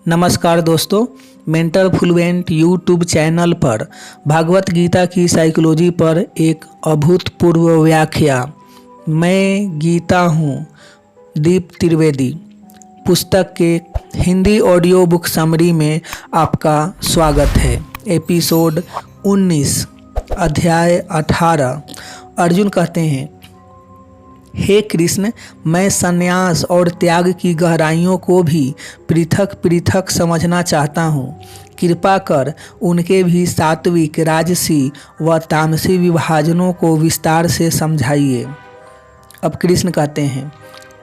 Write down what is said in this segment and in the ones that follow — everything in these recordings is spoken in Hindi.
नमस्कार दोस्तों, मेंटर फ्लुएंट यूट्यूब चैनल पर भागवत गीता की साइकोलॉजी पर एक अभूतपूर्व व्याख्या। मैं गीता हूँ दीप त्रिवेदी पुस्तक के हिंदी ऑडियो बुक समरी में आपका स्वागत है। एपिसोड 19 अध्याय 18। अर्जुन कहते हैं, हे कृष्ण, मैं संन्यास और त्याग की गहराइयों को भी पृथक पृथक समझना चाहता हूँ। कृपा कर उनके भी सात्विक, राजसी व तामसी विभाजनों को विस्तार से समझाइए। अब कृष्ण कहते हैं,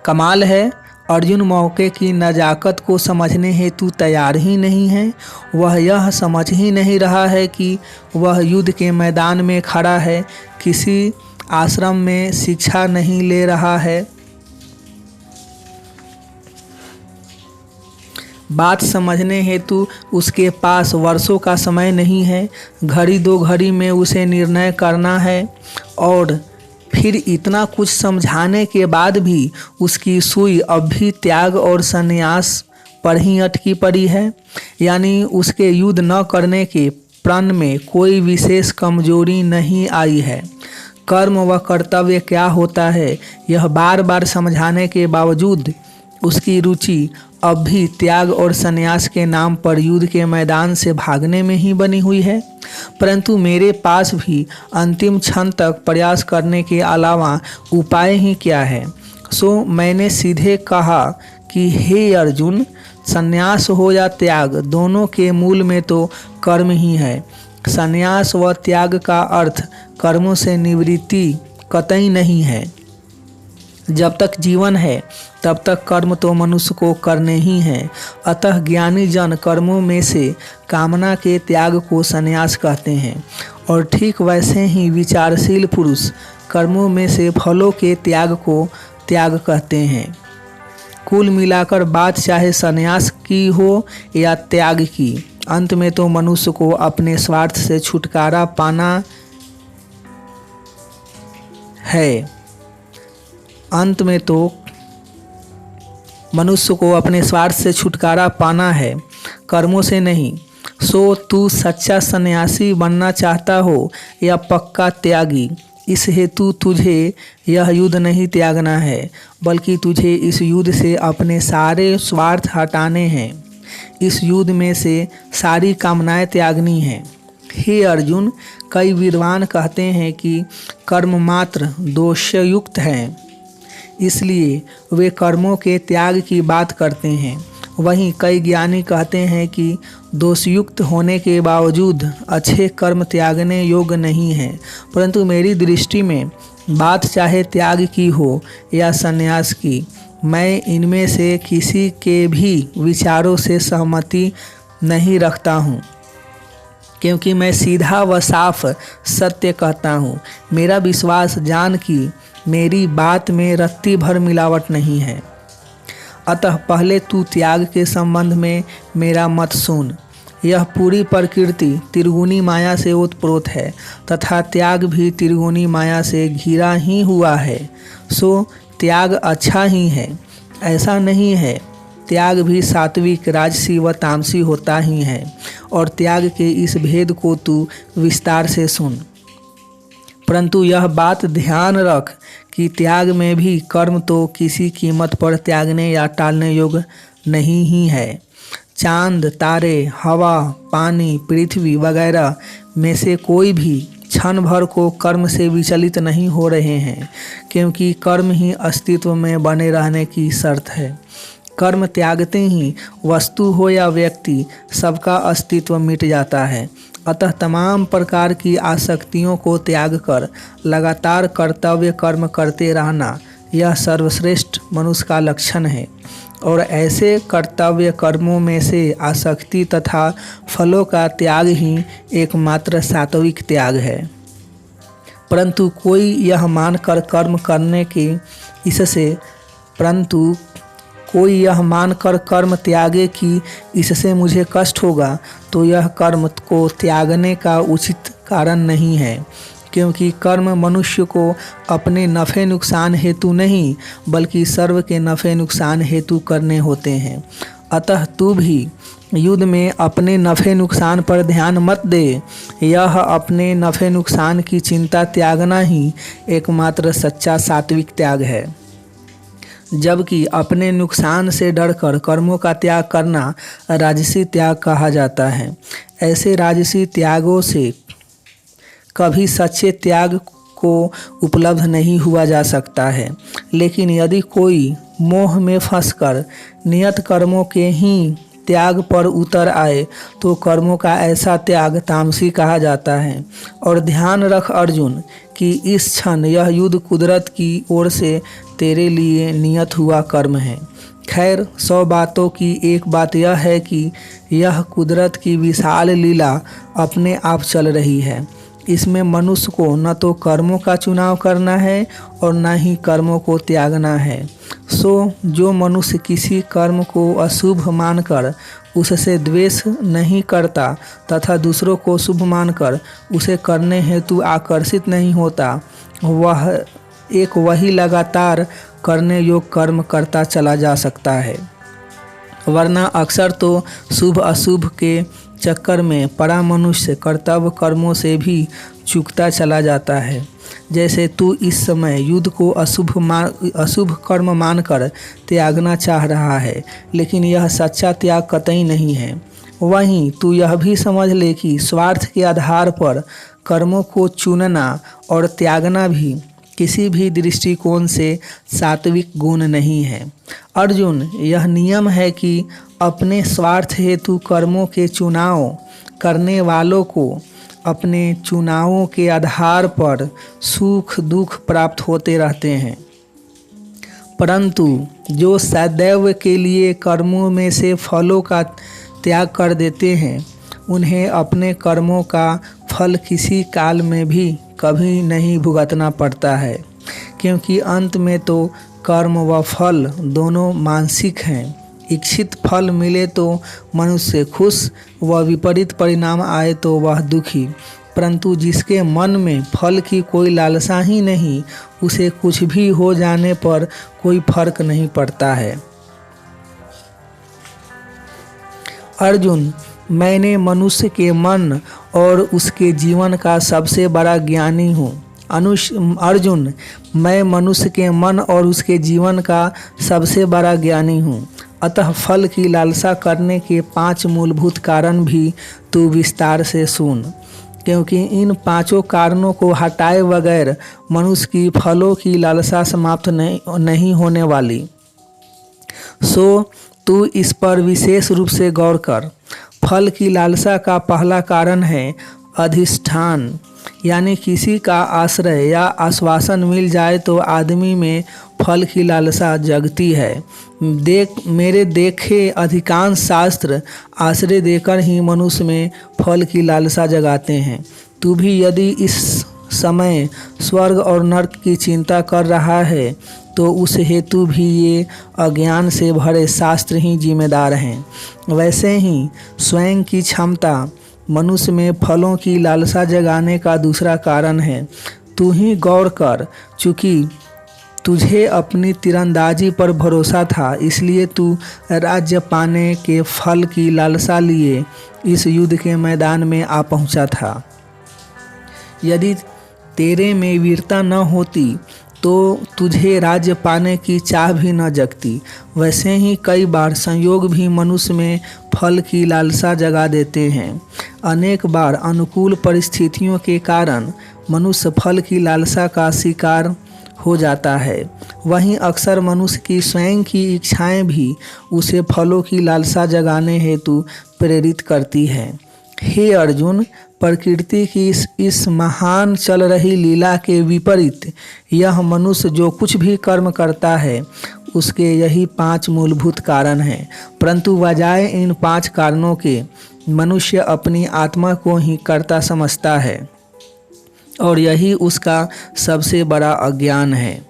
कमाल है, अर्जुन मौके की नज़ाकत को समझने हेतु तैयार ही नहीं है। वह यह समझ ही नहीं रहा है कि वह युद्ध के मैदान में खड़ा है, किसी आश्रम में शिक्षा नहीं ले रहा है। बात समझने हेतु उसके पास वर्षों का समय नहीं है। घड़ी दो घड़ी में उसे निर्णय करना है और फिर इतना कुछ समझाने के बाद भी उसकी सुई अब भी त्याग और संन्यास पर ही अटकी पड़ी है। यानी उसके युद्ध न करने के प्रण में कोई विशेष कमजोरी नहीं आई है। कर्म व कर्तव्य क्या होता है, यह बार बार समझाने के बावजूद उसकी रुचि अब भी त्याग और संन्यास के नाम पर युद्ध के मैदान से भागने में ही बनी हुई है। परंतु मेरे पास भी अंतिम क्षण तक प्रयास करने के अलावा उपाय ही क्या है। सो मैंने सीधे कहा कि हे अर्जुन, संन्यास हो या त्याग, दोनों के मूल में तो कर्म ही है। संन्यास व त्याग का अर्थ कर्मों से निवृत्ति कतई नहीं है। जब तक जीवन है तब तक कर्म तो मनुष्य को करने ही हैं। अतः ज्ञानी जन कर्मों में से कामना के त्याग को संन्यास कहते हैं और ठीक वैसे ही विचारशील पुरुष कर्मों में से फलों के त्याग को त्याग कहते हैं। कुल मिलाकर बात चाहे संन्यास की हो या त्याग की, अंत में तो मनुष्य को अपने स्वार्थ से छुटकारा पाना है। अंत में तो मनुष्य को अपने स्वार्थ से छुटकारा पाना है, कर्मों से नहीं। सो तू सच्चा सन्यासी बनना चाहता हो या पक्का त्यागी, इस हेतु तुझे यह युद्ध नहीं त्यागना है, बल्कि तुझे इस युद्ध से अपने सारे स्वार्थ हटाने हैं। इस युद्ध में से सारी कामनाएं त्यागनी हैं। हे अर्जुन, कई विद्वान कहते हैं कि कर्म मात्र दोषयुक्त हैं, इसलिए वे कर्मों के त्याग की बात करते हैं। वहीं कई ज्ञानी कहते हैं कि दोषयुक्त होने के बावजूद अच्छे कर्म त्यागने योग्य नहीं हैं। परंतु मेरी दृष्टि में बात चाहे त्याग की हो या संन्यास की, मैं इनमें से किसी के भी विचारों से सहमति नहीं रखता हूँ, क्योंकि मैं सीधा व साफ सत्य कहता हूँ। मेरा विश्वास जान कि मेरी बात में रत्ती भर मिलावट नहीं है। अतः पहले तू त्याग के संबंध में मेरा मत सुन। यह पूरी प्रकृति त्रिगुणी माया से ओतप्रोत है तथा त्याग भी त्रिगुणी माया से घिरा ही हुआ है। सो त्याग अच्छा ही है, ऐसा नहीं है। त्याग भी सात्विक, राजसी व तामसी होता ही है और त्याग के इस भेद को तू विस्तार से सुन। परंतु यह बात ध्यान रख कि त्याग में भी कर्म तो किसी कीमत पर त्यागने या टालने योग्य नहीं ही है। चांद, तारे, हवा, पानी, पृथ्वी वगैरह में से कोई भी क्षण भर को कर्म से विचलित नहीं हो रहे हैं, क्योंकि कर्म ही अस्तित्व में बने रहने की शर्त है। कर्म त्यागते ही वस्तु हो या व्यक्ति, सबका अस्तित्व मिट जाता है। अतः तमाम प्रकार की आसक्तियों को त्याग कर लगातार कर्तव्य कर्म करते रहना, यह सर्वश्रेष्ठ मनुष्य का लक्षण है। और ऐसे कर्तव्य कर्मों में से आसक्ति तथा फलों का त्याग ही एकमात्र सात्विक त्याग है। परंतु कोई यह मानकर कर्म करने के कर्म त्यागे कि इससे मुझे कष्ट होगा, तो यह कर्म को त्यागने का उचित कारण नहीं है। क्योंकि कर्म मनुष्य को अपने नफ़े नुकसान हेतु नहीं, बल्कि सर्व के नफ़े नुकसान हेतु करने होते हैं। अतः तू भी युद्ध में अपने नफ़े नुकसान पर ध्यान मत दे। यह अपने नफ़े नुकसान की चिंता त्यागना ही एकमात्र सच्चा सात्विक त्याग है, जबकि अपने नुकसान से डरकर कर्मों का त्याग करना राजसी त्याग कहा जाता है। ऐसे राजसी त्यागों से कभी सच्चे त्याग को उपलब्ध नहीं हुआ जा सकता है। लेकिन यदि कोई मोह में फंसकर नियत कर्मों के ही त्याग पर उतर आए तो कर्मों का ऐसा त्याग तामसी कहा जाता है। और ध्यान रख अर्जुन कि इस क्षण यह युद्ध कुदरत की ओर से तेरे लिए नियत हुआ कर्म है। खैर, 100 बातों की एक बात यह है कि यह कुदरत की विशाल लीला अपने आप चल रही है। इसमें मनुष्य को न तो कर्मों का चुनाव करना है और न ही कर्मों को त्यागना है। सो जो मनुष्य किसी कर्म को अशुभ मानकर उससे द्वेष नहीं करता तथा दूसरों को शुभ मानकर उसे करने हेतु आकर्षित नहीं होता, वह वही लगातार करने योग्य कर्म करता चला जा सकता है। वरना अक्सर तो शुभ अशुभ के चक्कर में पड़ा मनुष्य कर्तव्य कर्मों से भी चूकता चला जाता है। जैसे तू इस समय युद्ध को अशुभ कर्म मानकर त्यागना चाह रहा है, लेकिन यह सच्चा त्याग कतई नहीं है। वहीं तू यह भी समझ ले कि स्वार्थ के आधार पर कर्मों को चुनना और त्यागना भी किसी भी दृष्टिकोण से सात्विक गुण नहीं है। अर्जुन, यह नियम है कि अपने स्वार्थ हेतु कर्मों के चुनाव करने वालों को अपने चुनावों के आधार पर सुख दुख प्राप्त होते रहते हैं, परंतु जो सदैव के लिए कर्मों में से फलों का त्याग कर देते हैं, उन्हें अपने कर्मों का फल किसी काल में भी कभी नहीं भुगतना पड़ता है, क्योंकि अंत में तो कर्म व फल दोनों मानसिक हैं। इच्छित फल मिले तो मनुष्य खुश व विपरीत परिणाम आए तो वह दुखी, परंतु जिसके मन में फल की कोई लालसा ही नहीं, उसे कुछ भी हो जाने पर कोई फर्क नहीं पड़ता है। अर्जुन, मैंने मनुष्य के मन और उसके जीवन का सबसे बड़ा ज्ञानी हूँ। अर्जुन, मैं मनुष्य के मन और उसके जीवन का सबसे बड़ा ज्ञानी हूँ। अतः फल की लालसा करने के 5 मूलभूत कारण भी तू विस्तार से सुन, क्योंकि इन 5 कारणों को हटाए बगैर मनुष्य की फलों की लालसा समाप्त नहीं होने वाली। सो तू इस पर विशेष रूप से गौर कर। फल की लालसा का पहला कारण है अधिष्ठान, यानी किसी का आश्रय या आश्वासन मिल जाए तो आदमी में फल की लालसा जगती है। मेरे देखे अधिकांश शास्त्र आश्रय देकर ही मनुष्य में फल की लालसा जगाते हैं। तू भी यदि इस समय स्वर्ग और नरक की चिंता कर रहा है तो उस हेतु भी ये अज्ञान से भरे शास्त्र ही जिम्मेदार हैं। वैसे ही स्वयं की क्षमता मनुष्य में फलों की लालसा जगाने का दूसरा कारण है। तू ही गौर कर, चूँकि तुझे अपनी तीरंदाजी पर भरोसा था, इसलिए तू राज्य पाने के फल की लालसा लिए इस युद्ध के मैदान में आ पहुंचा था। यदि तेरे में वीरता न होती तो तुझे राज्य पाने की चाह भी न जगती। वैसे ही कई बार संयोग भी मनुष्य में फल की लालसा जगा देते हैं। अनेक बार अनुकूल परिस्थितियों के कारण मनुष्य फल की लालसा का शिकार हो जाता है। वहीं अक्सर मनुष्य की स्वयं की इच्छाएं भी उसे फलों की लालसा जगाने हेतु प्रेरित करती है। हे अर्जुन, प्रकृति की इस महान चल रही लीला के विपरीत यह मनुष्य जो कुछ भी कर्म करता है उसके यही 5 मूलभूत कारण हैं, परंतु बजाय इन 5 कारणों के मनुष्य अपनी आत्मा को ही कर्ता समझता है और यही उसका सबसे बड़ा अज्ञान है।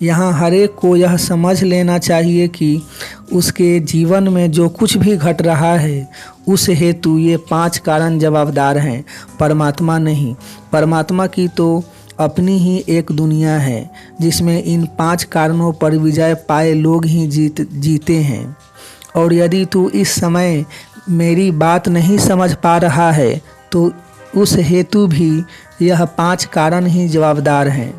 यहाँ हरेक को यह समझ लेना चाहिए कि उसके जीवन में जो कुछ भी घट रहा है उस हेतु ये 5 कारण जवाबदार हैं, परमात्मा नहीं। परमात्मा की तो अपनी ही एक दुनिया है जिसमें इन 5 कारणों पर विजय पाए लोग ही जीते हैं। और यदि तू इस समय मेरी बात नहीं समझ पा रहा है तो उस हेतु भी यह 5 कारण ही जवाबदार हैं,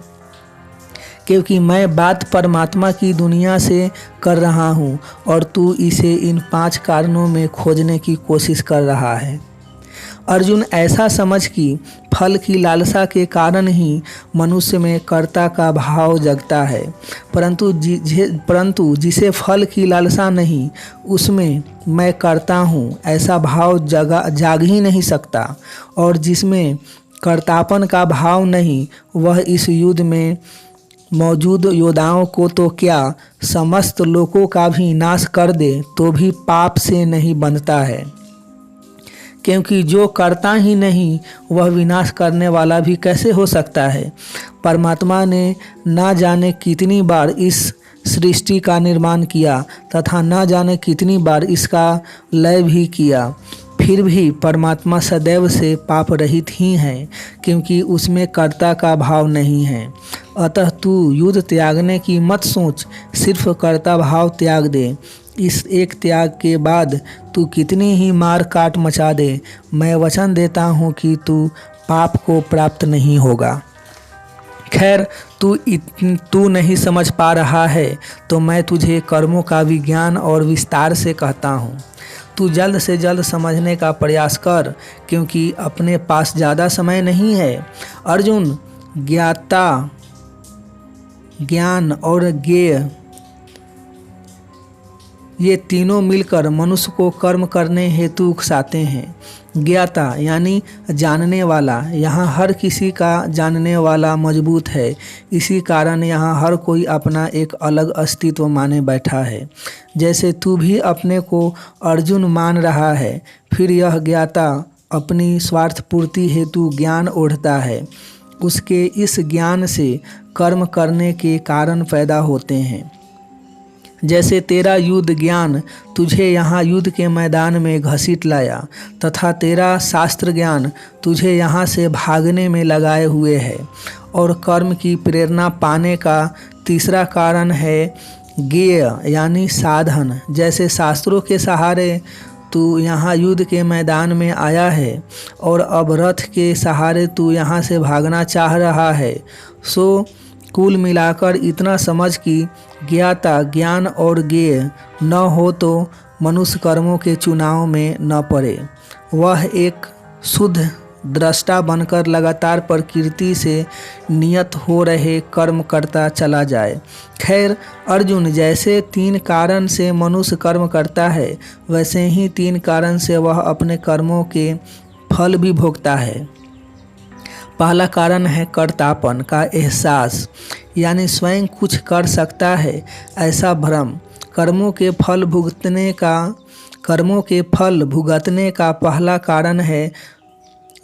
क्योंकि मैं बात परमात्मा की दुनिया से कर रहा हूँ और तू इसे इन 5 कारणों में खोजने की कोशिश कर रहा है। अर्जुन, ऐसा समझ कि फल की लालसा के कारण ही मनुष्य में कर्ता का भाव जगता है, परंतु जिसे फल की लालसा नहीं, उसमें मैं करता हूँ ऐसा भाव जाग ही नहीं सकता। और जिसमें कर्तापन का भाव नहीं, वह इस युद्ध में मौजूद योद्धाओं को तो क्या, समस्त लोगों का भी नाश कर दे तो भी पाप से नहीं बंधता है, क्योंकि जो करता ही नहीं वह विनाश करने वाला भी कैसे हो सकता है। परमात्मा ने ना जाने कितनी बार इस सृष्टि का निर्माण किया तथा ना जाने कितनी बार इसका लय भी किया, फिर भी परमात्मा सदैव से पाप रहित ही है, क्योंकि उसमें कर्ता का भाव नहीं है। अतः तू युद्ध त्यागने की मत सोच, सिर्फ कर्ता भाव त्याग दे। इस एक त्याग के बाद तू कितनी ही मार काट मचा दे, मैं वचन देता हूँ कि तू पाप को प्राप्त नहीं होगा। खैर, तू नहीं समझ पा रहा है तो मैं तुझे कर्मों का विज्ञान और विस्तार से कहता हूँ। तू जल्द से जल्द समझने का प्रयास कर, क्योंकि अपने पास ज़्यादा समय नहीं है। अर्जुन, ज्ञाता, ज्ञान और ज्ञेय ये तीनों मिलकर मनुष्य को कर्म करने हेतु उकसाते हैं। ज्ञाता यानी जानने वाला, यहाँ हर किसी का जानने वाला मजबूत है, इसी कारण यहाँ हर कोई अपना एक अलग अस्तित्व माने बैठा है। जैसे तू भी अपने को अर्जुन मान रहा है, फिर यह ज्ञाता अपनी स्वार्थ पूर्ति हेतु ज्ञान ओढ़ता है। उसके इस ज्ञान से कर्म करने के कारण पैदा होते हैं। जैसे तेरा युद्ध ज्ञान तुझे यहाँ युद्ध के मैदान में घसीट लाया, तथा तेरा शास्त्र ज्ञान तुझे यहाँ से भागने में लगाए हुए है। और कर्म की प्रेरणा पाने का तीसरा कारण है ज्ञेय यानी साधन। जैसे शास्त्रों के सहारे तू यहाँ युद्ध के मैदान में आया है और अब रथ के सहारे तू यहाँ से भागना चाह रहा है, सो कुल मिलाकर इतना समझ कि ज्ञाता, ज्ञान और ज्ञेय न हो तो मनुष्य कर्मों के चुनाव में न पड़े। वह एक शुद्ध दृष्टा बनकर लगातार प्रकृति से नियत हो रहे कर्म करता चला जाए। खैर अर्जुन, जैसे 3 कारण से मनुष्य कर्म करता है, वैसे ही 3 कारण से वह अपने कर्मों के फल भी भोगता है। पहला कारण है कर्तापन का एहसास, यानी स्वयं कुछ कर सकता है ऐसा भ्रम। कर्मों के फल भुगतने का पहला कारण है।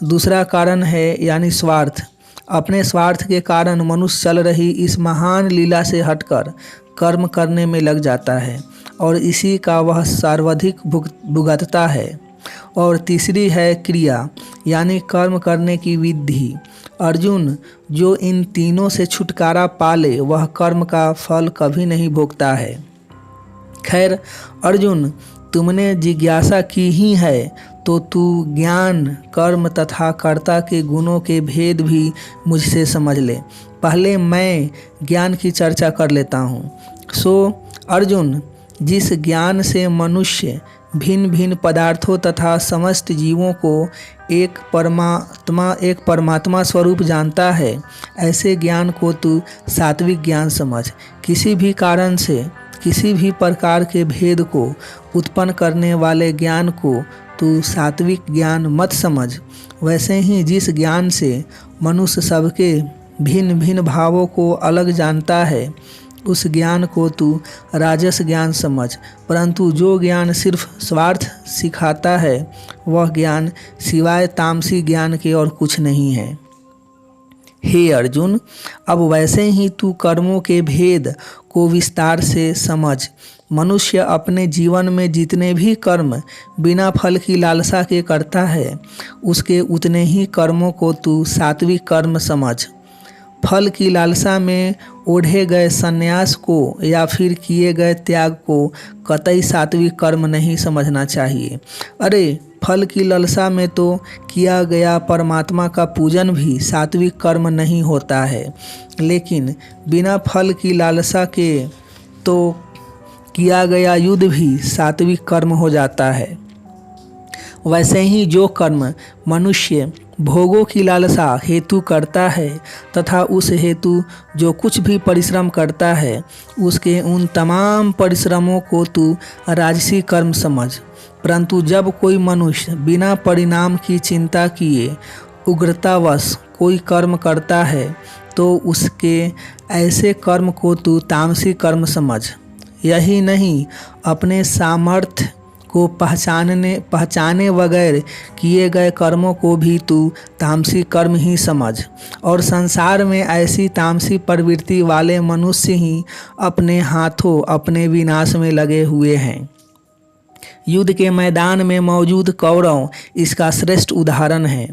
दूसरा कारण है यानी स्वार्थ। अपने स्वार्थ के कारण मनुष्य चल रही इस महान लीला से हटकर कर्म करने में लग जाता है और इसी का वह सर्वाधिक भुगतता है। और तीसरी है क्रिया, यानी कर्म करने की विधि। अर्जुन, जो इन तीनों से छुटकारा पाले वह कर्म का फल कभी नहीं भोगता है। खैर अर्जुन, तुमने जिज्ञासा की ही है तो तू ज्ञान, कर्म तथा कर्ता के गुणों के भेद भी मुझसे समझ ले। पहले मैं ज्ञान की चर्चा कर लेता हूँ। सो अर्जुन, जिस ज्ञान से मनुष्य भिन्न भिन्न पदार्थों तथा समस्त जीवों को एक परमात्मा स्वरूप जानता है, ऐसे ज्ञान को तू सात्विक ज्ञान समझ। किसी भी कारण से किसी भी प्रकार के भेद को उत्पन्न करने वाले ज्ञान को तू सात्विक ज्ञान मत समझ। वैसे ही जिस ज्ञान से मनुष्य सबके भिन्न भिन्न भावों को अलग जानता है, उस ज्ञान को तू राजस ज्ञान समझ। परंतु जो ज्ञान सिर्फ स्वार्थ सिखाता है, वह ज्ञान सिवाय तामसी ज्ञान के और कुछ नहीं है। हे अर्जुन, अब वैसे ही तू कर्मों के भेद को विस्तार से समझ। मनुष्य अपने जीवन में जितने भी कर्म बिना फल की लालसा के करता है, उसके उतने ही कर्मों को तू सात्विक कर्म समझ। फल की लालसा में ओढ़े गए संन्यास को या फिर किए गए त्याग को कतई सात्विक कर्म नहीं समझना चाहिए। अरे फल की लालसा में तो किया गया परमात्मा का पूजन भी सात्विक कर्म नहीं होता है, लेकिन बिना फल की लालसा के तो किया गया युद्ध भी सात्विक कर्म हो जाता है। वैसे ही जो कर्म मनुष्य भोगों की लालसा हेतु करता है तथा उस हेतु जो कुछ भी परिश्रम करता है, उसके उन तमाम परिश्रमों को तू राजसी कर्म समझ। परंतु जब कोई मनुष्य बिना परिणाम की चिंता किए उग्रतावश कोई कर्म करता है, तो उसके ऐसे कर्म को तू तामसी कर्म समझ। यही नहीं, अपने सामर्थ्य को पहचाने बगैर किए गए कर्मों को भी तू तामसी कर्म ही समझ। और संसार में ऐसी तामसी प्रवृत्ति वाले मनुष्य ही अपने हाथों अपने विनाश में लगे हुए हैं। युद्ध के मैदान में मौजूद कौरव इसका श्रेष्ठ उदाहरण है।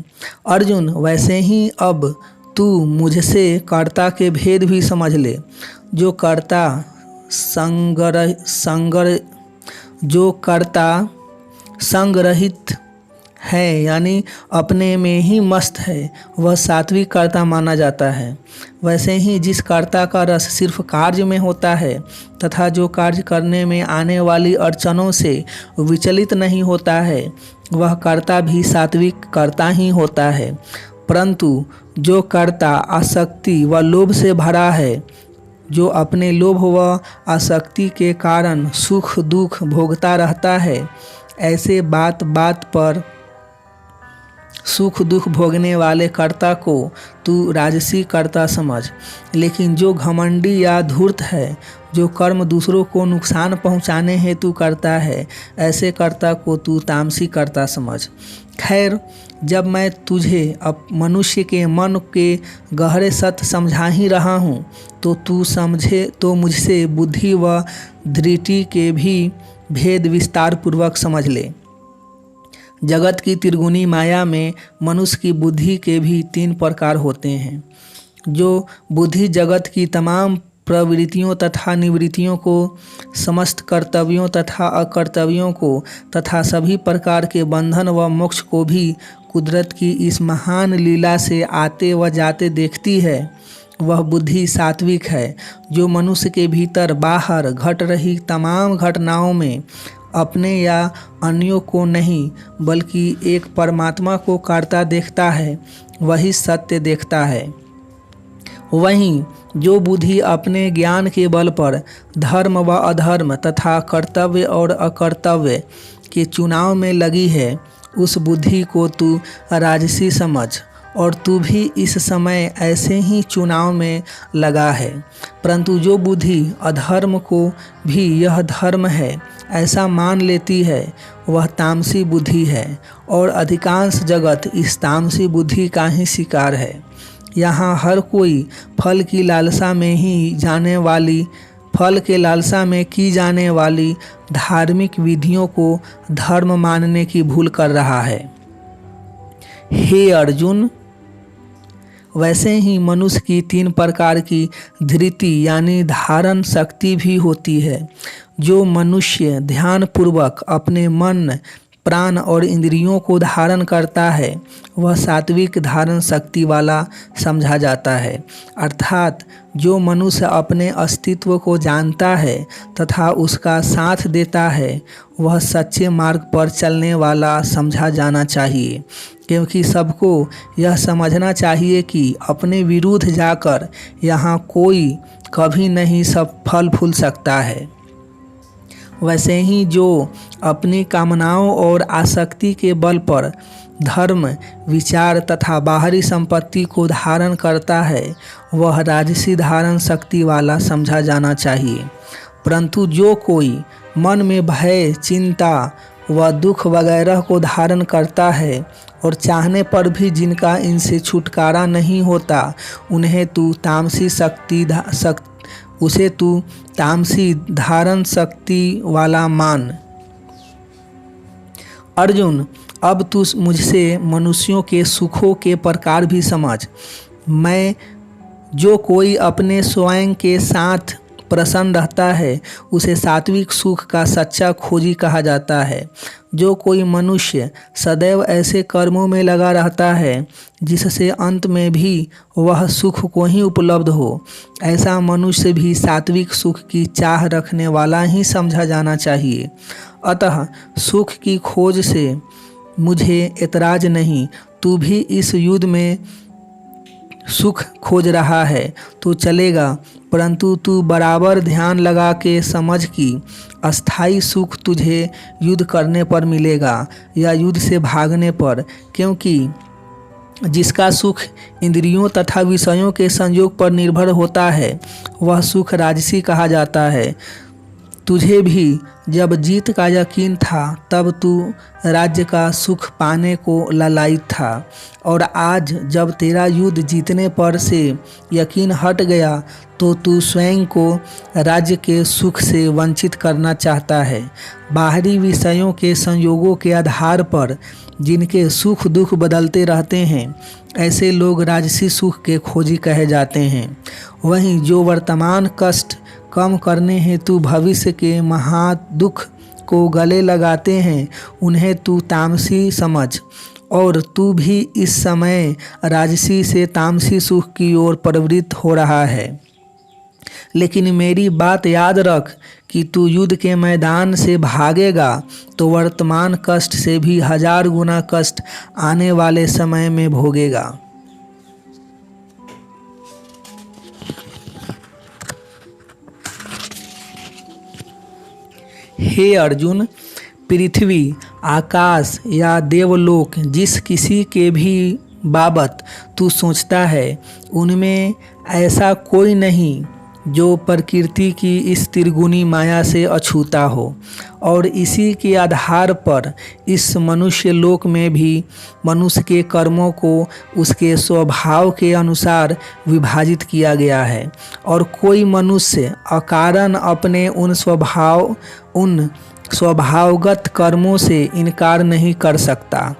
अर्जुन, वैसे ही अब तू मुझसे कर्ता के भेद भी समझ ले। जो कर्ता संग्रहित है, यानी अपने में ही मस्त है, वह सात्विक कर्ता माना जाता है। वैसे ही जिस कर्ता का रस सिर्फ कार्य में होता है तथा जो कार्य करने में आने वाली अड़चनों से विचलित नहीं होता है, वह कर्ता भी सात्विक कर्ता ही होता है। परंतु जो कर्ता आसक्ति व लोभ से भरा है, जो अपने लोभ व आसक्ति के कारण सुख दुख भोगता रहता है, ऐसे बात बात पर सुख दुख भोगने वाले कर्ता को तू राजसी कर्ता समझ। लेकिन जो घमंडी या धूर्त है, जो कर्म दूसरों को नुकसान पहुंचाने हेतु करता है, ऐसे कर्ता को तू तामसी कर्ता समझ। खैर, जब मैं तुझे अब मनुष्य के मन के गहरे सत्य समझा ही रहा हूँ, तो तू समझे तो मुझसे बुद्धि व धृति के भी भेद विस्तार पूर्वक समझ ले। जगत की त्रिगुणी माया में मनुष्य की बुद्धि के भी 3 प्रकार होते हैं। जो बुद्धि जगत की तमाम प्रवृत्तियों तथा निवृत्तियों को, समस्त कर्तव्यों तथा अकर्तव्यों को तथा सभी प्रकार के बंधन व मोक्ष को भी कुदरत की इस महान लीला से आते व जाते देखती है, वह बुद्धि सात्विक है। जो मनुष्य के भीतर बाहर घट रही तमाम घटनाओं में अपने या अन्यों को नहीं बल्कि एक परमात्मा को कर्ता देखता है, वही सत्य देखता है। वहीं जो बुद्धि अपने ज्ञान के बल पर धर्म व अधर्म तथा कर्तव्य और अकर्तव्य के चुनाव में लगी है, उस बुद्धि को तू राजसी समझ। और तू भी इस समय ऐसे ही चुनाव में लगा है। परंतु जो बुद्धि अधर्म को भी यह धर्म है ऐसा मान लेती है, वह तामसी बुद्धि है। और अधिकांश जगत इस तामसी बुद्धि का ही शिकार है। यहाँ हर कोई फल की लालसा में की जाने वाली धार्मिक विधियों को धर्म मानने की भूल कर रहा है। हे अर्जुन, वैसे ही मनुष्य की 3 प्रकार की धृति यानी धारण शक्ति भी होती है। जो मनुष्य ध्यानपूर्वक अपने मन, प्राण और इंद्रियों को धारण करता है, वह सात्विक धारण शक्ति वाला समझा जाता है। अर्थात जो मनुष्य अपने अस्तित्व को जानता है तथा उसका साथ देता है, वह सच्चे मार्ग पर चलने वाला समझा जाना चाहिए। क्योंकि सबको यह समझना चाहिए कि अपने विरुद्ध जाकर यहाँ कोई कभी नहीं सफल फूल सकता है। वैसे ही जो अपनी कामनाओं और आसक्ति के बल पर धर्म, विचार तथा बाहरी संपत्ति को धारण करता है, वह राजसी धारण शक्ति वाला समझा जाना चाहिए। परंतु जो कोई मन में भय, चिंता व दुख वगैरह को धारण करता है और चाहने पर भी जिनका इनसे छुटकारा नहीं होता, उन्हें तू तामसी धारण शक्ति वाला मान। अर्जुन, अब तू मुझसे मनुष्यों के सुखों के प्रकार भी समझ। मैं जो कोई अपने स्वयं के साथ प्रसन्न रहता है उसे सात्विक सुख का सच्चा खोजी कहा जाता है। जो कोई मनुष्य सदैव ऐसे कर्मों में लगा रहता है जिससे अंत में भी वह सुख को ही उपलब्ध हो, ऐसा मनुष्य भी सात्विक सुख की चाह रखने वाला ही समझा जाना चाहिए। अतः सुख की खोज से मुझे एतराज नहीं। तू भी इस युद्ध में सुख खोज रहा है तो चलेगा, परंतु तू बराबर ध्यान लगा के समझ कि अस्थाई सुख तुझे युद्ध करने पर मिलेगा या युद्ध से भागने पर, क्योंकि जिसका सुख इंद्रियों तथा विषयों के संयोग पर निर्भर होता है वह सुख राजसी कहा जाता है। तुझे भी जब जीत का यकीन था तब तू राज्य का सुख पाने को लालायित था, और आज जब तेरा युद्ध जीतने पर से यकीन हट गया तो तू स्वयं को राज्य के सुख से वंचित करना चाहता है। बाहरी विषयों के संयोगों के आधार पर जिनके सुख दुख बदलते रहते हैं ऐसे लोग राजसी सुख के खोजी कहे जाते हैं। वहीं जो वर्तमान कष्ट कम करने हेतु भविष्य के महादुख को गले लगाते हैं उन्हें तू तामसी समझ, और तू भी इस समय राजसी से तामसी सुख की ओर प्रवृत्त हो रहा है। लेकिन मेरी बात याद रख कि तू युद्ध के मैदान से भागेगा तो वर्तमान कष्ट से भी 1000 गुना कष्ट आने वाले समय में भोगेगा। हे अर्जुन, पृथ्वी, आकाश या देवलोक जिस किसी के भी बाबत तू सोचता है उनमें ऐसा कोई नहीं जो प्रकृति की इस त्रिगुणी माया से अछूता हो, और इसी के आधार पर इस मनुष्य लोक में भी मनुष्य के कर्मों को उसके स्वभाव के अनुसार विभाजित किया गया है, और कोई मनुष्य अकारण अपने उन स्वभावगत कर्मों से इनकार नहीं कर सकता।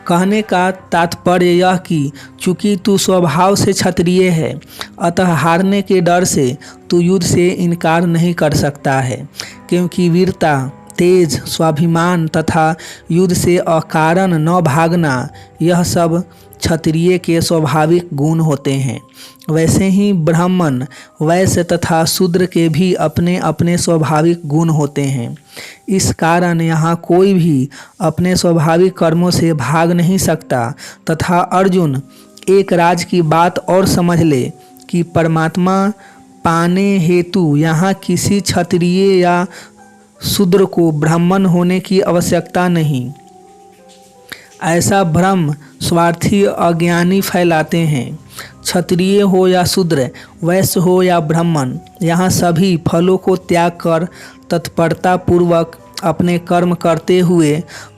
कहने का तात्पर्य यह कि चूंकि तू स्वभाव से क्षत्रिय है अतः हारने के डर से तू युद्ध से इनकार नहीं कर सकता है, क्योंकि वीरता, तेज, स्वाभिमान तथा युद्ध से अकारण न भागना यह सब क्षत्रिय के स्वाभाविक गुण होते हैं। वैसे ही ब्राह्मण, वैश्य तथा शूद्र के भी अपने अपने स्वाभाविक गुण होते हैं। इस कारण यहाँ कोई भी अपने स्वाभाविक कर्मों से भाग नहीं सकता। तथा अर्जुन, एक राज की बात और समझ ले कि परमात्मा पाने हेतु यहाँ किसी क्षत्रिय या शूद्र को ब्राह्मण होने की आवश्यकता नहीं। ऐसा भ्रम स्वार्थी अज्ञानी फैलाते हैं। क्षत्रिय हो या शूद्र, वैश्य हो या ब्राह्मण, यहाँ सभी फलों को त्याग कर तत्परता पूर्वक अपने कर्म करते हुए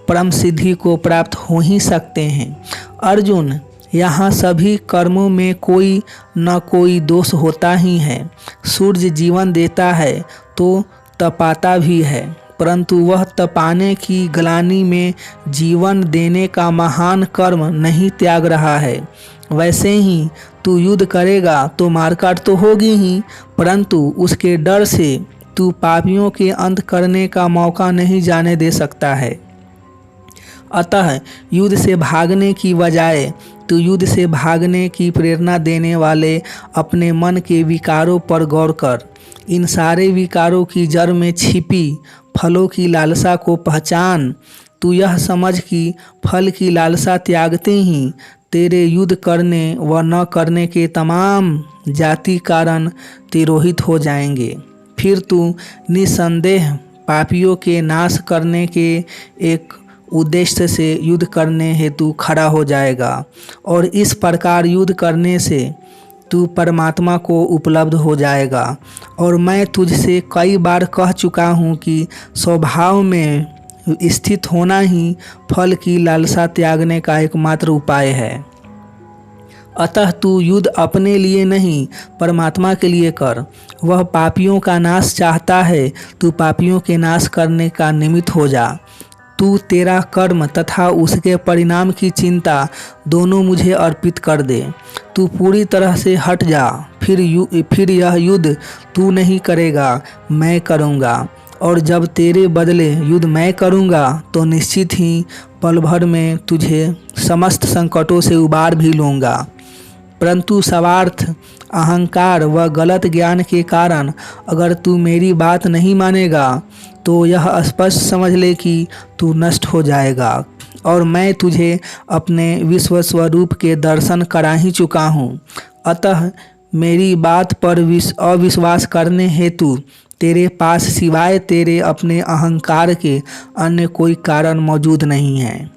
परम सिद्धि को प्राप्त हो ही सकते हैं। अर्जुन, यहाँ सभी कर्मों में कोई न कोई दोष होता ही है। सूर्य जीवन देता है तो तपाता भी है, परंतु वह तपाने की ग्लानि में जीवन देने का महान कर्म नहीं त्याग रहा है। वैसे ही तू युद्ध करेगा तो मारकाट तो होगी ही, परंतु उसके डर से तू पापियों के अंत करने का मौका नहीं जाने दे सकता है। अतः युद्ध से भागने की बजाय तू युद्ध से भागने की प्रेरणा देने वाले अपने मन के विकारों पर गौर कर। इन सारे विकारों की जड़ में छिपी फलों की लालसा को पहचान। तू यह समझ कि फल की लालसा त्यागते ही तेरे युद्ध करने व न करने के तमाम जाति कारण तिरोहित हो जाएंगे। फिर तू निसंदेह पापियों के नाश करने के एक उद्देश्य से युद्ध करने हेतु खड़ा हो जाएगा, और इस प्रकार युद्ध करने से तू परमात्मा को उपलब्ध हो जाएगा। और मैं तुझसे कई बार कह चुका हूँ कि स्वभाव में स्थित होना ही फल की लालसा त्यागने का एकमात्र उपाय है। अतः तू युद्ध अपने लिए नहीं परमात्मा के लिए कर। वह पापियों का नाश चाहता है, तू पापियों के नाश करने का निमित्त हो जा। तू तेरा कर्म तथा उसके परिणाम की चिंता दोनों मुझे अर्पित कर दे। तू पूरी तरह से हट जा, फिर यह युद्ध तू नहीं करेगा, मैं करूँगा। और जब तेरे बदले युद्ध मैं करूँगा तो निश्चित ही पल भर में तुझे समस्त संकटों से उबार भी लूँगा। परंतु स्वार्थ, अहंकार व गलत ज्ञान के कारण अगर तू मेरी बात नहीं मानेगा तो यह स्पष्ट समझ ले कि तू नष्ट हो जाएगा और मैं तुझे अपने विश्व स्वरूप के दर्शन करा ही चुका हूँ। अतः मेरी बात पर अविश्वास करने हेतु तेरे पास सिवाय तेरे अपने अहंकार के अन्य कोई कारण मौजूद नहीं है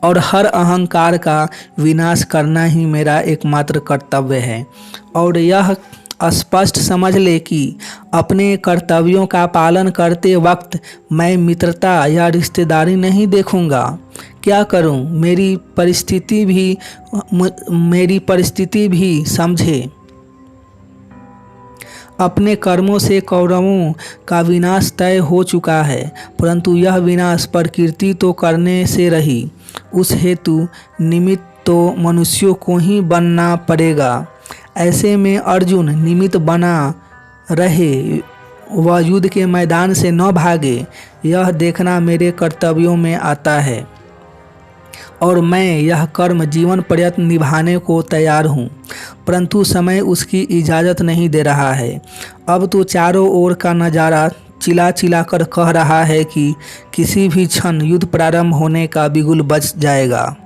और हर अहंकार का विनाश करना ही मेरा एकमात्र कर्तव्य है। और यह स्पष्ट समझ ले कि अपने कर्तव्यों का पालन करते वक्त मैं मित्रता या रिश्तेदारी नहीं देखूंगा। क्या करूं, मेरी परिस्थिति भी समझे। अपने कर्मों से कौरवों का विनाश तय हो चुका है, परंतु यह विनाश प्रकृति तो करने से रही, उस हेतु निमित्त तो मनुष्यों को ही बनना पड़ेगा। ऐसे में अर्जुन निमित्त बना रहे, वह युद्ध के मैदान से न भागे, यह देखना मेरे कर्तव्यों में आता है और मैं यह कर्म जीवन पर्यंत निभाने को तैयार हूँ, परंतु समय उसकी इजाज़त नहीं दे रहा है। अब तो चारों ओर का नज़ारा चिल्ला चिल्ला कर कह रहा है कि किसी भी क्षण युद्ध प्रारंभ होने का बिगुल बज जाएगा।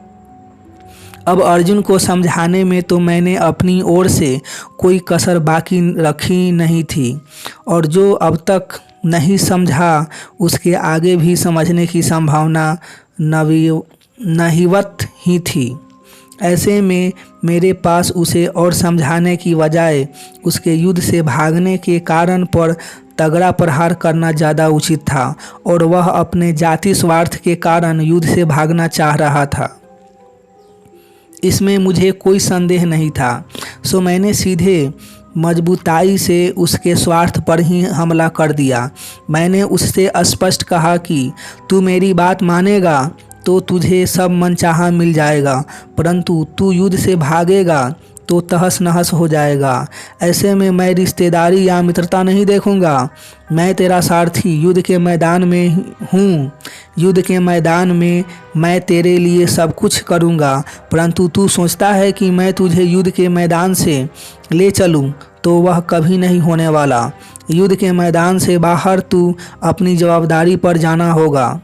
अब अर्जुन को समझाने में तो मैंने अपनी ओर से कोई कसर बाकी रखी नहीं थी और जो अब तक नहीं समझा उसके आगे भी समझने की संभावना नहीवत ही थी। ऐसे में मेरे पास उसे और समझाने की बजाय उसके युद्ध से भागने के कारण पर तगड़ा प्रहार करना ज़्यादा उचित था और वह अपने जाति स्वार्थ के कारण युद्ध से भागना चाह रहा था, इसमें मुझे कोई संदेह नहीं था। सो मैंने सीधे मजबूताई से उसके स्वार्थ पर ही हमला कर दिया। मैंने उससे स्पष्ट कहा कि तू मेरी बात मानेगा तो तुझे सब मनचाहा मिल जाएगा, परंतु तू युद्ध से भागेगा तो तहस नहस हो जाएगा। ऐसे में मैं रिश्तेदारी या मित्रता नहीं देखूंगा। मैं तेरा सारथी युद्ध के मैदान में हूँ। युद्ध के मैदान में मैं तेरे लिए सब कुछ करूँगा, परंतु तू सोचता है कि मैं तुझे युद्ध के मैदान से ले चलूँ तो वह कभी नहीं होने वाला। युद्ध के मैदान से बाहर तू अपनी जवाबदारी पर जाना होगा।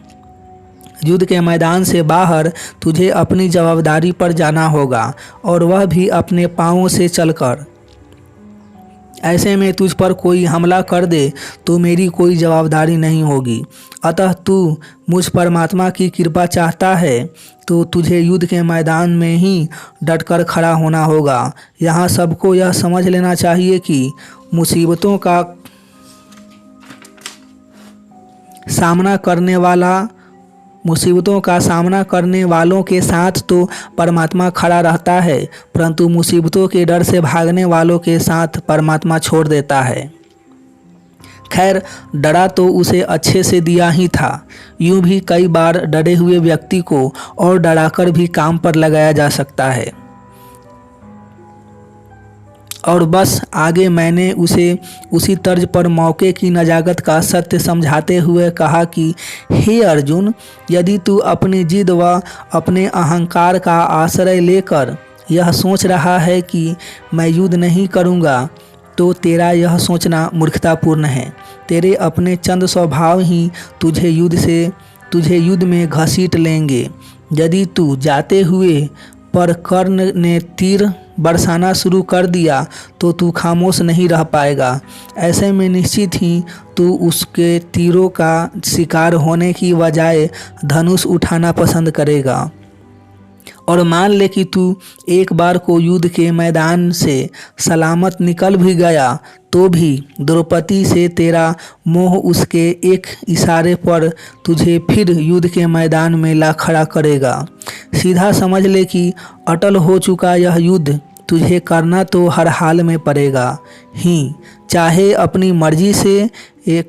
युद्ध के मैदान से बाहर तुझे अपनी जवाबदारी पर जाना होगा और वह भी अपने पाँवों से चलकर। ऐसे में तुझ पर कोई हमला कर दे तो मेरी कोई जवाबदारी नहीं होगी। अतः तू मुझ परमात्मा की कृपा चाहता है तो तुझे युद्ध के मैदान में ही डटकर खड़ा होना होगा। यहाँ सबको यह समझ लेना चाहिए कि मुसीबतों का सामना करने वालों के साथ तो परमात्मा खड़ा रहता है, परंतु मुसीबतों के डर से भागने वालों के साथ परमात्मा छोड़ देता है। खैर, डरा तो उसे अच्छे से दिया ही था। यूं भी कई बार डरे हुए व्यक्ति को और डराकर भी काम पर लगाया जा सकता है। और बस आगे मैंने उसे उसी तर्ज पर मौके की नजाकत का सत्य समझाते हुए कहा कि हे अर्जुन, यदि तू अपनी जिद व अपने अहंकार का आश्रय लेकर यह सोच रहा है कि मैं युद्ध नहीं करूँगा तो तेरा यह सोचना मूर्खतापूर्ण है। तेरे अपने चंद स्वभाव ही तुझे युद्ध में घसीट लेंगे। यदि तू जाते हुए पर कर्ण ने तीर बरसाना शुरू कर दिया तो तू खामोश नहीं रह पाएगा। ऐसे में निश्चित ही तू उसके तीरों का शिकार होने की बजाय धनुष उठाना पसंद करेगा। और मान ले कि तू एक बार को युद्ध के मैदान से सलामत निकल भी गया तो भी द्रौपदी से तेरा मोह उसके एक इशारे पर तुझे फिर युद्ध के मैदान में ला खड़ा करेगा। सीधा समझ ले कि अटल हो चुका यह युद्ध तुझे करना तो हर हाल में पड़ेगा ही, चाहे अपनी मर्जी से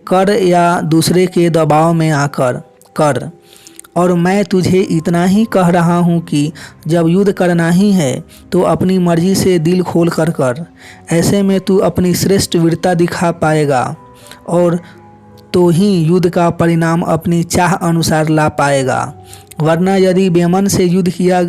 कर या दूसरे के दबाव में आकर कर। और मैं तुझे इतना ही कह रहा हूँ कि जब युद्ध करना ही है तो अपनी मर्जी से दिल खोल कर कर। ऐसे में तू अपनी श्रेष्ठ वीरता दिखा पाएगा और तो ही युद्ध का परिणाम अपनी चाह अनुसार ला पाएगा। वरना यदि बेमन से युद्ध किया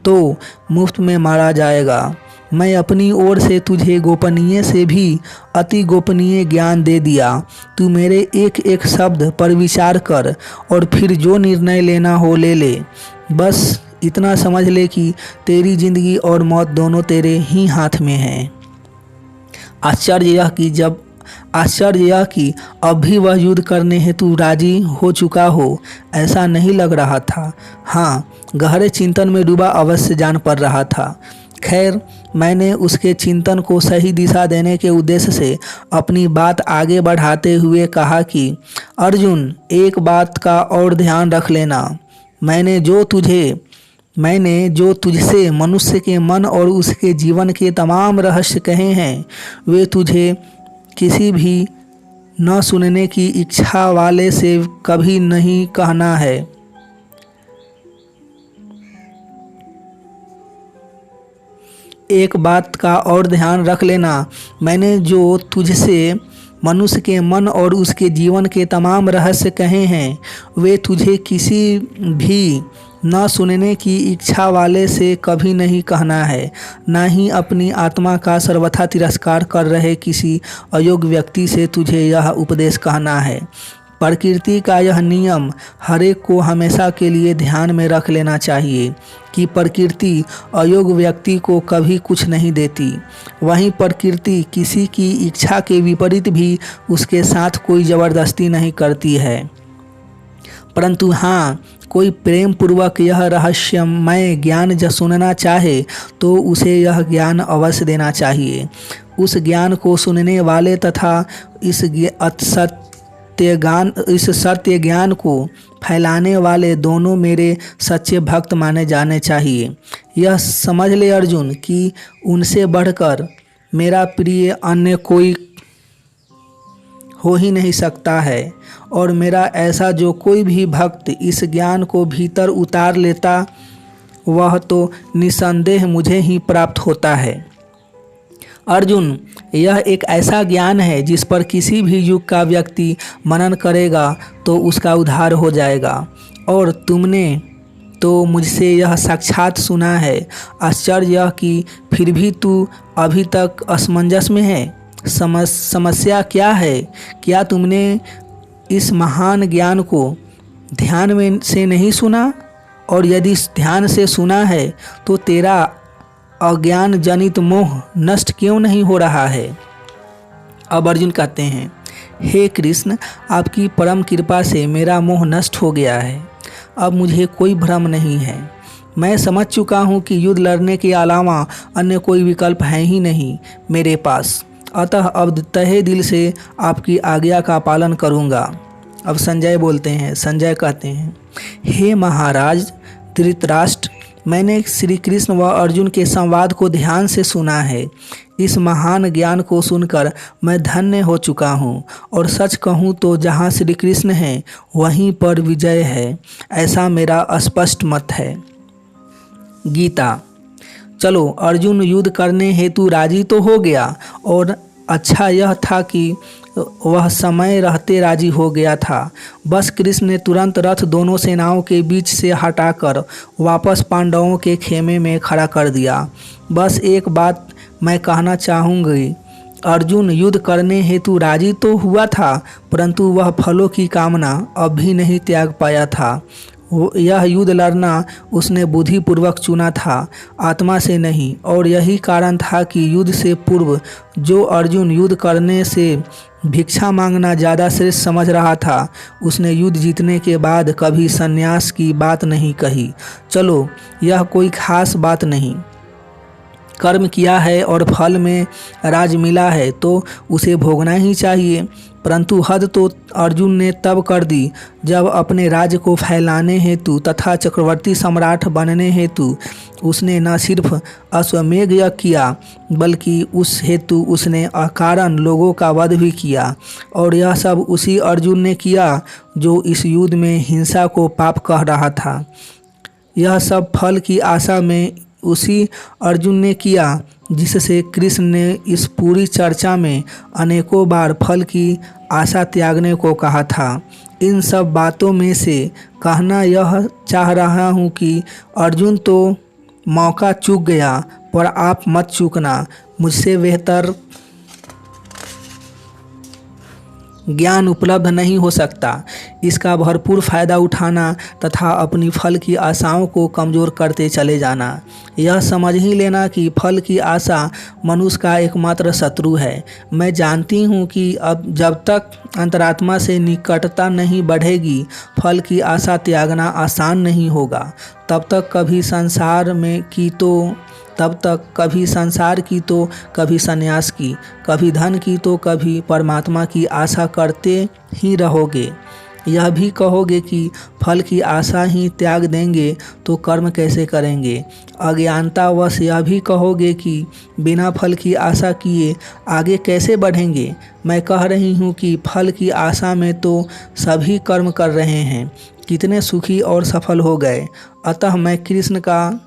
तो मुफ्त में मारा जाएगा। मैं अपनी ओर से तुझे गोपनीय से भी अति गोपनीय ज्ञान दे दिया। तू मेरे एक एक शब्द पर विचार कर और फिर जो निर्णय लेना हो ले ले। बस इतना समझ ले कि तेरी जिंदगी और मौत दोनों तेरे ही हाथ में है। आश्चर्य यह कि अब भी वह युद्ध करने हेतु राजी हो चुका हो, ऐसा नहीं लग रहा था। हाँ, गहरे चिंतन में डूबा अवश्य जान पड़ रहा था। खैर, मैंने उसके चिंतन को सही दिशा देने के उद्देश्य से अपनी बात आगे बढ़ाते हुए कहा कि अर्जुन, एक बात का और ध्यान रख लेना। मैंने जो तुझसे मनुष्य के मन और उसके जीवन के तमाम रहस्य कहे हैं, वे तुझे किसी भी न सुनने की इच्छा वाले से कभी नहीं कहना है। एक बात का और ध्यान रख लेना, मैंने जो तुझसे मनुष्य के मन और उसके जीवन के तमाम रहस्य कहे हैं, वे तुझे किसी भी न सुनने की इच्छा वाले से कभी नहीं कहना है, ना ही अपनी आत्मा का सर्वथा तिरस्कार कर रहे किसी अयोग्य व्यक्ति से तुझे यह उपदेश कहना है। प्रकृति का यह नियम हरेक को हमेशा के लिए ध्यान में रख लेना चाहिए कि प्रकृति अयोग्य व्यक्ति को कभी कुछ नहीं देती। वहीं प्रकृति किसी की इच्छा के विपरीत भी उसके साथ कोई ज़बरदस्ती नहीं करती है। परंतु हाँ, कोई प्रेम पूर्वक यह रहस्यमय ज्ञान जब सुनना चाहे तो उसे यह ज्ञान अवश्य देना चाहिए। उस ज्ञान को सुनने वाले तथा इस सत्य ज्ञान को फैलाने वाले दोनों मेरे सच्चे भक्त माने जाने चाहिए। यह समझ ले अर्जुन कि उनसे बढ़कर मेरा प्रिय अन्य कोई हो ही नहीं सकता है, और मेरा ऐसा जो कोई भी भक्त इस ज्ञान को भीतर उतार लेता वह तो निसंदेह मुझे ही प्राप्त होता है। अर्जुन, यह एक ऐसा ज्ञान है जिस पर किसी भी युग का व्यक्ति मनन करेगा तो उसका उद्धार हो जाएगा, और तुमने तो मुझसे यह साक्षात सुना है। आश्चर्य यह कि फिर भी तू अभी तक असमंजस में है। समस्या क्या है? क्या तुमने इस महान ज्ञान को ध्यान में से नहीं सुना? और यदि ध्यान से सुना है तो तेरा अज्ञान जनित मोह नष्ट क्यों नहीं हो रहा है? अब अर्जुन कहते हैं, हे कृष्ण, आपकी परम कृपा से मेरा मोह नष्ट हो गया है। अब मुझे कोई भ्रम नहीं है। मैं समझ चुका हूँ कि युद्ध लड़ने के अलावा अन्य कोई विकल्प है ही नहीं मेरे पास। अतः अब तहे दिल से आपकी आज्ञा का पालन करूँगा। अब संजय बोलते हैं। संजय कहते हैं, हे महाराज धृतराष्ट्र, मैंने श्री कृष्ण व अर्जुन के संवाद को ध्यान से सुना है। इस महान ज्ञान को सुनकर मैं धन्य हो चुका हूँ, और सच कहूँ तो जहाँ श्री कृष्ण हैं वहीं पर विजय है, ऐसा मेरा स्पष्ट मत है। गीता। चलो, अर्जुन युद्ध करने हेतु राजी तो हो गया, और अच्छा यह था कि वह समय रहते राजी हो गया था। बस कृष्ण ने तुरंत रथ दोनों सेनाओं के बीच से हटाकर वापस पांडवों के खेमे में खड़ा कर दिया। बस एक बात मैं कहना चाहूँगी, अर्जुन युद्ध करने हेतु राजी तो हुआ था, परंतु वह फलों की कामना अब भी नहीं त्याग पाया था। यह युद्ध लड़ना उसने बुद्धिपूर्वक चुना था, आत्मा से नहीं, और यही कारण था कि युद्ध से पूर्व जो अर्जुन युद्ध करने से भिक्षा मांगना ज़्यादा श्रेष्ठ समझ रहा था, उसने युद्ध जीतने के बाद कभी संन्यास की बात नहीं कही। चलो, यह कोई खास बात नहीं। कर्म किया है और फल में राज मिला है तो उसे भोगना ही चाहिए। परंतु हद तो अर्जुन ने तब कर दी जब अपने राज्य को फैलाने हेतु तथा चक्रवर्ती सम्राट बनने हेतु उसने न सिर्फ अश्वमेध यज्ञ किया बल्कि उस हेतु उसने अकारण लोगों का वध भी किया। और यह सब उसी अर्जुन ने किया जो इस युद्ध में हिंसा को पाप कह रहा था। यह सब फल की आशा में उसी अर्जुन ने किया जिससे कृष्ण ने इस पूरी चर्चा में अनेकों बार फल की आशा त्यागने को कहा था। इन सब बातों में से कहना यह चाह रहा हूँ कि अर्जुन तो मौका चूक गया पर आप मत चूकना। मुझसे बेहतर ज्ञान उपलब्ध नहीं हो सकता। इसका भरपूर फायदा उठाना तथा अपनी फल की आशाओं को कमज़ोर करते चले जाना। यह समझ ही लेना कि फल की आशा मनुष्य का एकमात्र शत्रु है। मैं जानती हूँ कि अब जब तक अंतरात्मा से निकटता नहीं बढ़ेगी फल की आशा त्यागना आसान नहीं होगा। तब तक कभी संसार की तो कभी संन्यास की, कभी धन की तो कभी परमात्मा की आशा करते ही रहोगे। यह भी कहोगे कि फल की आशा ही त्याग देंगे तो कर्म कैसे करेंगे। अज्ञानतावश यह भी कहोगे कि बिना फल की आशा किए आगे कैसे बढ़ेंगे। मैं कह रही हूँ कि फल की आशा में तो सभी कर्म कर रहे हैं, कितने सुखी और सफल हो गए। अतः मैं कृष्ण का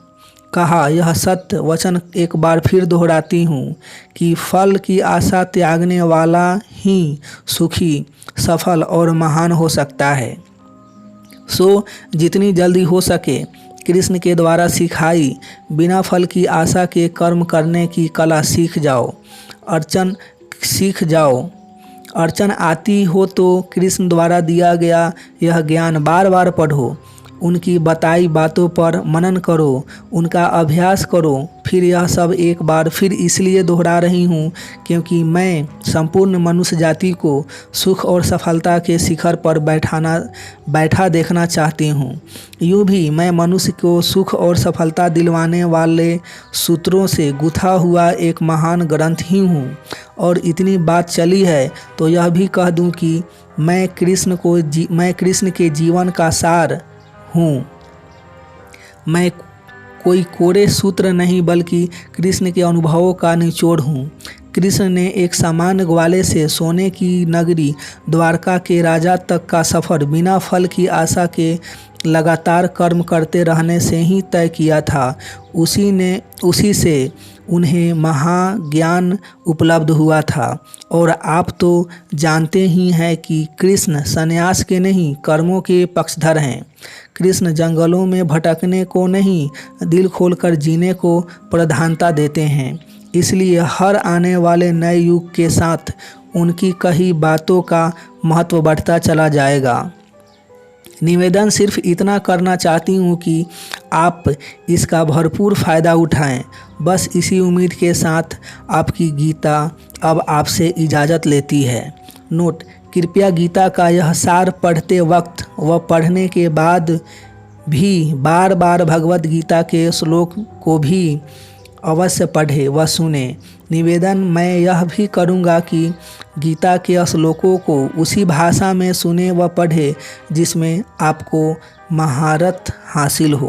कहा यह सत्य वचन एक बार फिर दोहराती हूँ कि फल की आशा त्यागने वाला ही सुखी, सफल और महान हो सकता है। सो जितनी जल्दी हो सके कृष्ण के द्वारा सिखाई बिना फल की आशा के कर्म करने की कला सीख जाओ। अड़चन आती हो तो कृष्ण द्वारा दिया गया यह ज्ञान बार बार पढ़ो, उनकी बताई बातों पर मनन करो, उनका अभ्यास करो। फिर यह सब एक बार फिर इसलिए दोहरा रही हूँ क्योंकि मैं संपूर्ण मनुष्य जाति को सुख और सफलता के शिखर पर बैठा देखना चाहती हूँ। यूँ भी मैं मनुष्य को सुख और सफलता दिलवाने वाले सूत्रों से गुथा हुआ एक महान ग्रंथ ही हूँ। और इतनी बात चली है तो यह भी कह दूँ कि मैं कृष्ण के जीवन का सार हूँ। मैं कोई कोरे सूत्र नहीं बल्कि कृष्ण के अनुभवों का निचोड़ हूँ। कृष्ण ने एक सामान्य ग्वाले से सोने की नगरी द्वारका के राजा तक का सफ़र बिना फल की आशा के लगातार कर्म करते रहने से ही तय किया था। उसी से उन्हें महाज्ञान उपलब्ध हुआ था। और आप तो जानते ही हैं कि कृष्ण संन्यास के नहीं कर्मों के पक्षधर हैं। कृष्ण जंगलों में भटकने को नहीं दिल खोलकर जीने को प्रधानता देते हैं। इसलिए हर आने वाले नए युग के साथ उनकी कही बातों का महत्व बढ़ता चला जाएगा। निवेदन सिर्फ इतना करना चाहती हूँ कि आप इसका भरपूर फ़ायदा उठाएं। बस इसी उम्मीद के साथ आपकी गीता अब आपसे इजाज़त लेती है। नोट: कृपया गीता का यह सार पढ़ते वक्त व पढ़ने के बाद भी बार बार भगवत गीता के श्लोक को भी अवश्य पढ़े व सुने। निवेदन मैं यह भी करूँगा कि गीता के श्लोकों को उसी भाषा में सुने व पढ़े जिसमें आपको महारत हासिल हो।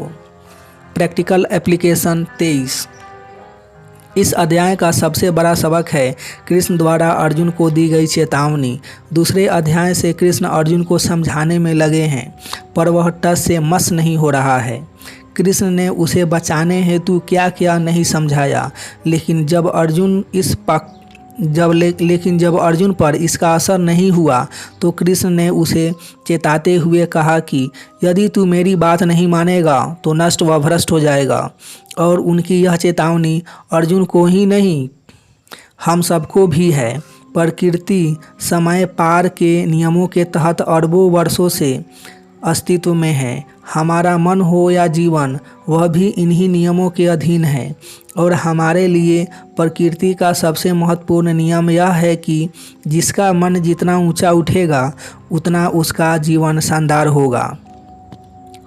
Practical application 23। इस अध्याय का सबसे बड़ा सबक है कृष्ण द्वारा अर्जुन को दी गई चेतावनी। दूसरे अध्याय से कृष्ण अर्जुन को समझाने में लगे हैं पर वह टस से मस नहीं हो रहा है। कृष्ण ने उसे बचाने हेतु क्या क्या नहीं समझाया, लेकिन जब अर्जुन पर इसका असर नहीं हुआ तो कृष्ण ने उसे चेताते हुए कहा कि यदि तू मेरी बात नहीं मानेगा तो नष्ट व भ्रष्ट हो जाएगा। और उनकी यह चेतावनी अर्जुन को ही नहीं हम सबको भी है। प्रकृति समय पार के नियमों के तहत अरबों वर्षों से अस्तित्व में है। हमारा मन हो या जीवन वह भी इन्हीं नियमों के अधीन है। और हमारे लिए प्रकृति का सबसे महत्वपूर्ण नियम यह है कि जिसका मन जितना ऊंचा उठेगा उतना उसका जीवन शानदार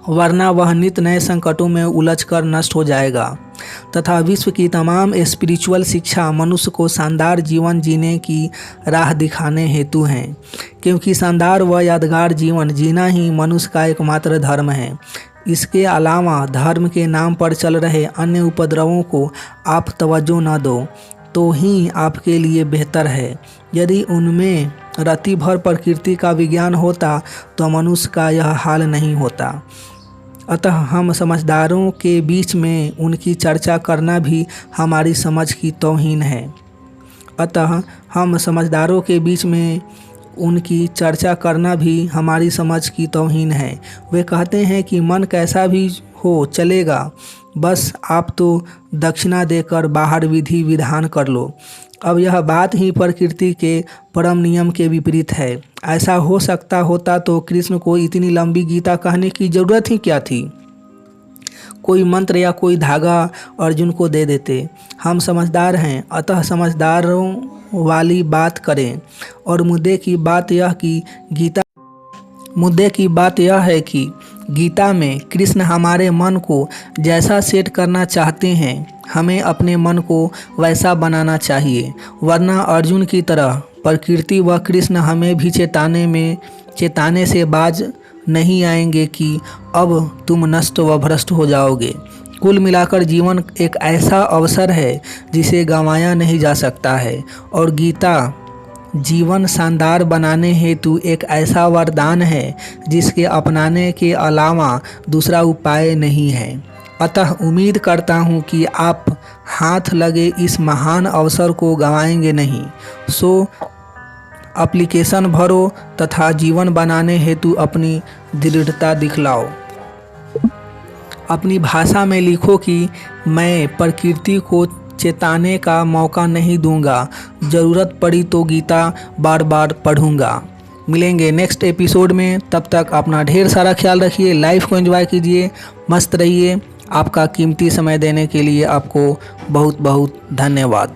वरना वह नित नए संकटों में उलझकर नष्ट हो जाएगा। तथा विश्व की तमाम स्पिरिचुअल शिक्षा मनुष्य को शानदार जीवन जीने की राह दिखाने हेतु हैं, क्योंकि शानदार व यादगार जीवन जीना ही मनुष्य का एकमात्र धर्म है। इसके अलावा धर्म के नाम पर चल रहे अन्य उपद्रवों को आप तवज्जो न दो तो ही आपके लिए बेहतर है। यदि उनमें रति भर प्रकृति का विज्ञान होता तो मनुष्य का यह हाल नहीं होता। अतः हम समझदारों के बीच में उनकी चर्चा करना भी हमारी समझ की तौहीन है। उनकी चर्चा करना भी हमारी समझ की तौहीन है। वे कहते हैं कि मन कैसा भी हो चलेगा, बस आप तो दक्षिणा देकर बाहर विधि विधान कर लो। अब यह बात ही प्रकृति के परम नियम के विपरीत है। ऐसा हो सकता होता तो कृष्ण को इतनी लंबी गीता कहने की जरूरत ही क्या थी। कोई मंत्र या कोई धागा अर्जुन को दे देते। हम समझदार हैं, अतः समझदारों वाली बात करें। और मुद्दे की बात यह है कि गीता में कृष्ण हमारे मन को जैसा सेट करना चाहते हैं, हमें अपने मन को वैसा बनाना चाहिए। वरना अर्जुन की तरह प्रकृति व कृष्ण हमें भी चेताने से बाज नहीं आएंगे कि अब तुम नष्ट व भ्रष्ट हो जाओगे। कुल मिलाकर जीवन एक ऐसा अवसर है जिसे गंवाया नहीं जा सकता है, और गीता जीवन शानदार बनाने हेतु एक ऐसा वरदान है जिसके अपनाने के अलावा दूसरा उपाय नहीं है। अतः उम्मीद करता हूँ कि आप हाथ लगे इस महान अवसर को गंवाएंगे नहीं। सो एप्लीकेशन भरो तथा जीवन बनाने हेतु अपनी दृढ़ता दिखलाओ। अपनी भाषा में लिखो कि मैं प्रकृति को चेताने का मौका नहीं दूंगा, ज़रूरत पड़ी तो गीता बार बार पढ़ूंगा। मिलेंगे नेक्स्ट एपिसोड में, तब तक अपना ढेर सारा ख्याल रखिए, लाइफ को एंजॉय कीजिए, मस्त रहिए। आपका कीमती समय देने के लिए आपको बहुत बहुत धन्यवाद।